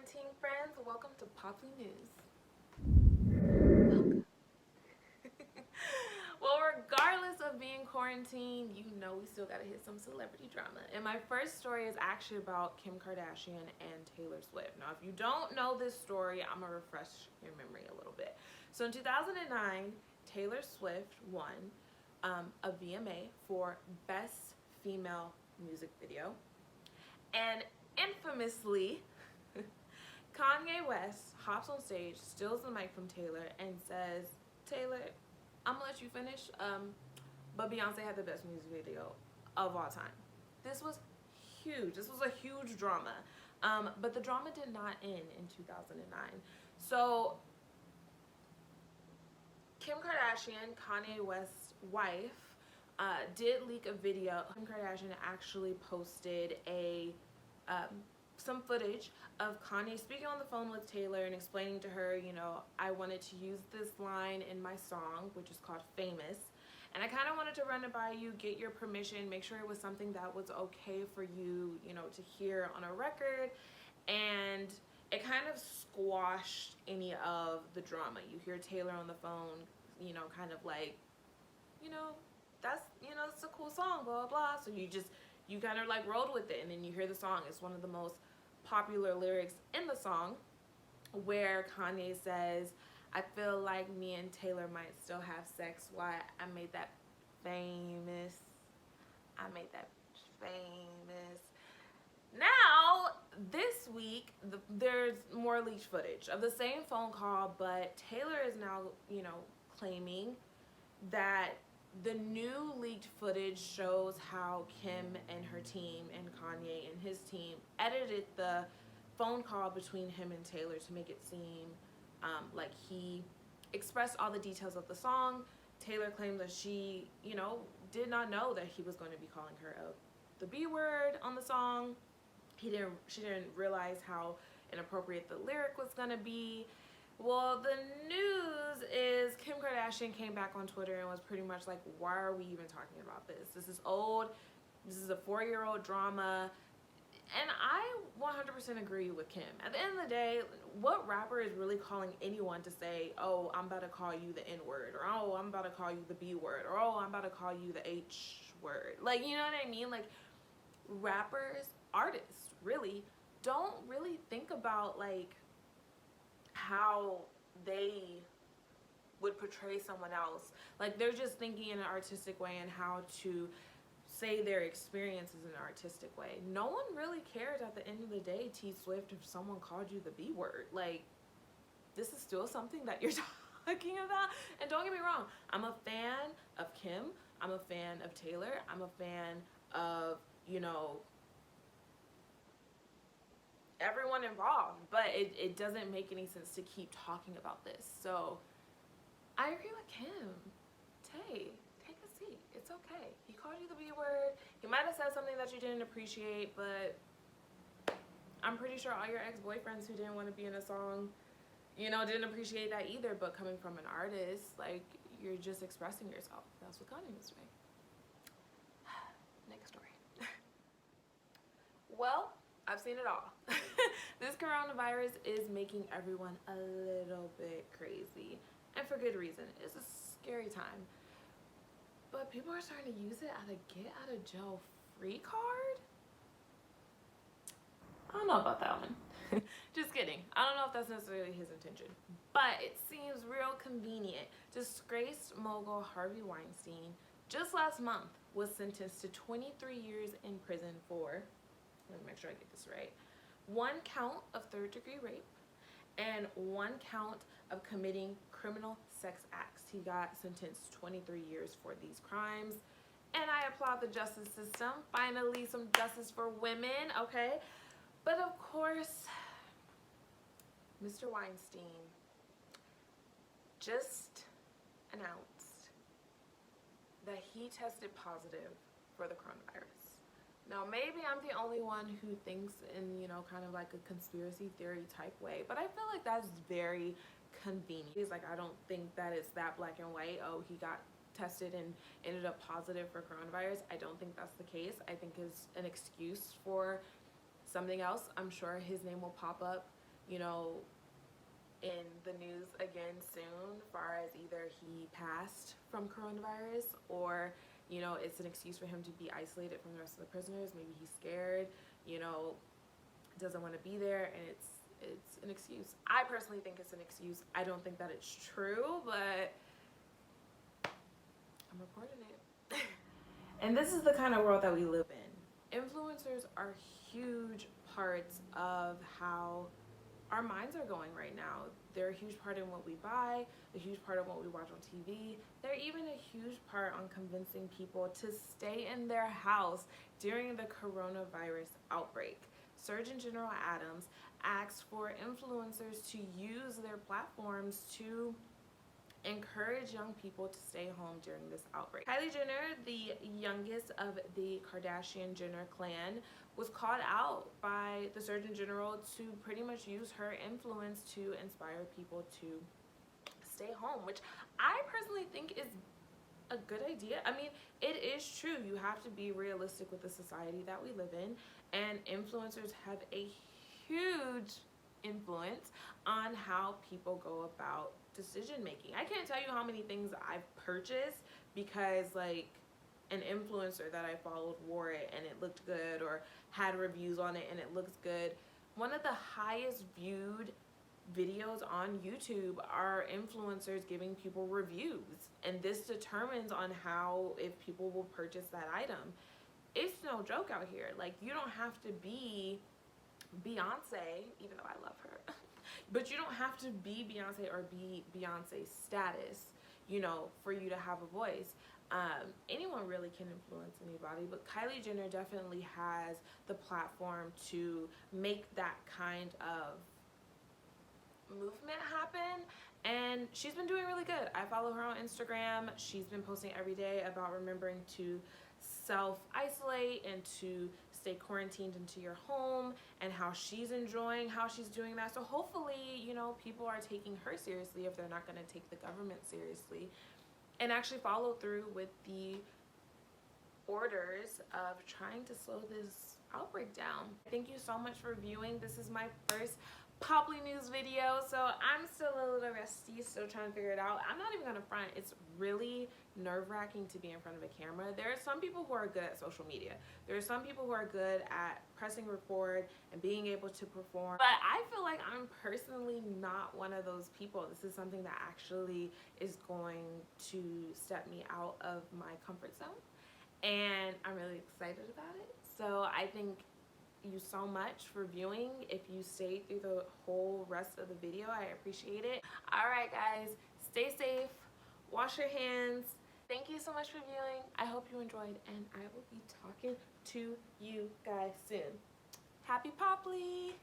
quarantine friends. Welcome to Poppy News. Welcome. Well, regardless of being quarantined, you know we still gotta hit some celebrity drama. And my first story is actually about Kim Kardashian and Taylor Swift. Now, if you don't know this story, I'm gonna refresh your memory a little bit. So in 2009, Taylor Swift won a VMA for Best Female Music Video. And infamously, Kanye West hops on stage, steals the mic from Taylor, and says, "Taylor, I'm gonna let you finish. But Beyonce had the best music video of all time." This was huge. This was a huge drama. But the drama did not end in 2009. So Kim Kardashian, Kanye West's wife, did leak a video. Kim Kardashian actually posted some footage of Kanye speaking on the phone with Taylor and explaining to her, I wanted to use this line in my song, which is called Famous, and I kind of wanted to run it by you, get your permission, make sure it was something that was okay for you, to hear on a record. And it kind of squashed any of the drama. You hear Taylor on the phone, kind of like, that's, it's a cool song, blah, blah, blah. So you kind of like rolled with it, and then you hear the song. It's one of the most popular lyrics in the song, where Kanye says, "I feel like me and Taylor might still have sex. Why I made that famous. I made that famous." Now, this week, there's more leaked footage of the same phone call, but Taylor is now, claiming that the new leaked footage shows how Kim and her team and Kanye and his team edited the phone call between him and Taylor to make it seem like he expressed all the details of the song. Taylor claimed that she, did not know that he was going to be calling her the B word on the song. She didn't realize how inappropriate the lyric was going to be. Well, the news is Kim Kardashian came back on Twitter and was pretty much like, why are we even talking about this? This is old. This is a 4-year-old drama. And I 100% agree with Kim. At the end of the day, what rapper is really calling anyone to say, "Oh, I'm about to call you the N word," or "Oh, I'm about to call you the B word," or "Oh, I'm about to call you the H word"? Like, you know what I mean? Like, rappers, artists, really, don't really think about, like, how they would portray someone else. Like, they're just thinking in an artistic way and how to say their experiences in an artistic way. No one really cares at the end of the day, T Swift, if someone called you the B word. Like, this is still something that you're talking about. And don't get me wrong, I'm a fan of Kim, I'm a fan of Taylor, I'm a fan of, everyone involved, but it doesn't make any sense to keep talking about this. So I agree with Kim. Tay, take a seat. It's okay. He called you the B word. He might have said something that you didn't appreciate, but I'm pretty sure all your ex-boyfriends who didn't want to be in a song, didn't appreciate that either. But coming from an artist, like, you're just expressing yourself. That's what Kanye was doing. Next story. Well, I've seen it all. This coronavirus is making everyone a little bit crazy, and for good reason. It's a scary time, but people are starting to use it as a get out of jail free card. I don't know about that one. Just kidding. I don't know if that's necessarily his intention, but it seems real convenient. Disgraced mogul Harvey Weinstein just last month was sentenced to 23 years in prison for, let me make sure I get this right, 1 count of third-degree rape and 1 count of committing criminal sex acts. He got sentenced to 23 years for these crimes, and I applaud the justice system. Finally, some justice for women, okay? But of course, Mr. Weinstein just announced that he tested positive for the coronavirus. Now, maybe I'm the only one who thinks in, kind of like a conspiracy theory type way, but I feel like that's very convenient. It's like, I don't think that it's that black and white. Oh, he got tested and ended up positive for coronavirus. I don't think that's the case. I think it's an excuse for something else. I'm sure his name will pop up you know, in the news again soon, as far as either he passed from coronavirus or, you know, it's an excuse for him to be isolated from the rest of the prisoners. Maybe he's scared, you know, doesn't want to be there, and it's an excuse. I personally think it's an excuse. I don't think that it's true, but I'm reporting it. And this is the kind of world that we live in. Influencers are huge parts of how our minds are going right now. They're a huge part in what we buy, a huge part of what we watch on TV. They're even a huge part on convincing people to stay in their house during the coronavirus outbreak. Surgeon General Adams asked for influencers to use their platforms to encourage young people to stay home during this outbreak. Kylie Jenner, the youngest of the Kardashian-Jenner clan, was called out by the Surgeon General to pretty much use her influence to inspire people to stay home, which I personally think is a good idea. I mean, it is true. You have to be realistic with the society that we live in, and influencers have a huge influence on how people go about decision making. I can't tell you how many things I've purchased because like an influencer that I followed wore it and it looked good, or had reviews on it and it looks good. One of the highest viewed videos on YouTube are influencers giving people reviews, and this determines on how, if people will purchase that item. It's no joke out here. Like, you don't have to be Beyonce, even though I love her, but you don't have to be Beyonce or be Beyonce status, you know, for you to have a voice. Anyone really can influence anybody, but Kylie Jenner definitely has the platform to make that kind of movement happen, and she's been doing really good. I follow her on Instagram. She's been posting every day about remembering to self-isolate and to stay quarantined into your home, and how she's enjoying how she's doing that. So hopefully, you know, people are taking her seriously if they're not going to take the government seriously, and actually follow through with the orders of trying to slow this outbreak down. Thank you so much for viewing. This is my first Popply News video, so I'm still a little rusty, still trying to figure it out. I'm not even gonna front, it's really nerve-wracking to be in front of a camera. There are some people who are good at social media. There are some people who are good at pressing record and being able to perform, but I feel like I'm personally not one of those people. This is something that actually is going to step me out of my comfort zone, and I'm really excited about it. So I think you so much for viewing. If you stayed through the whole rest of the video, I appreciate it. All right, guys, stay safe, wash your hands. Thank you so much for viewing. I hope you enjoyed, and I will be talking to you guys soon. Happy Popply!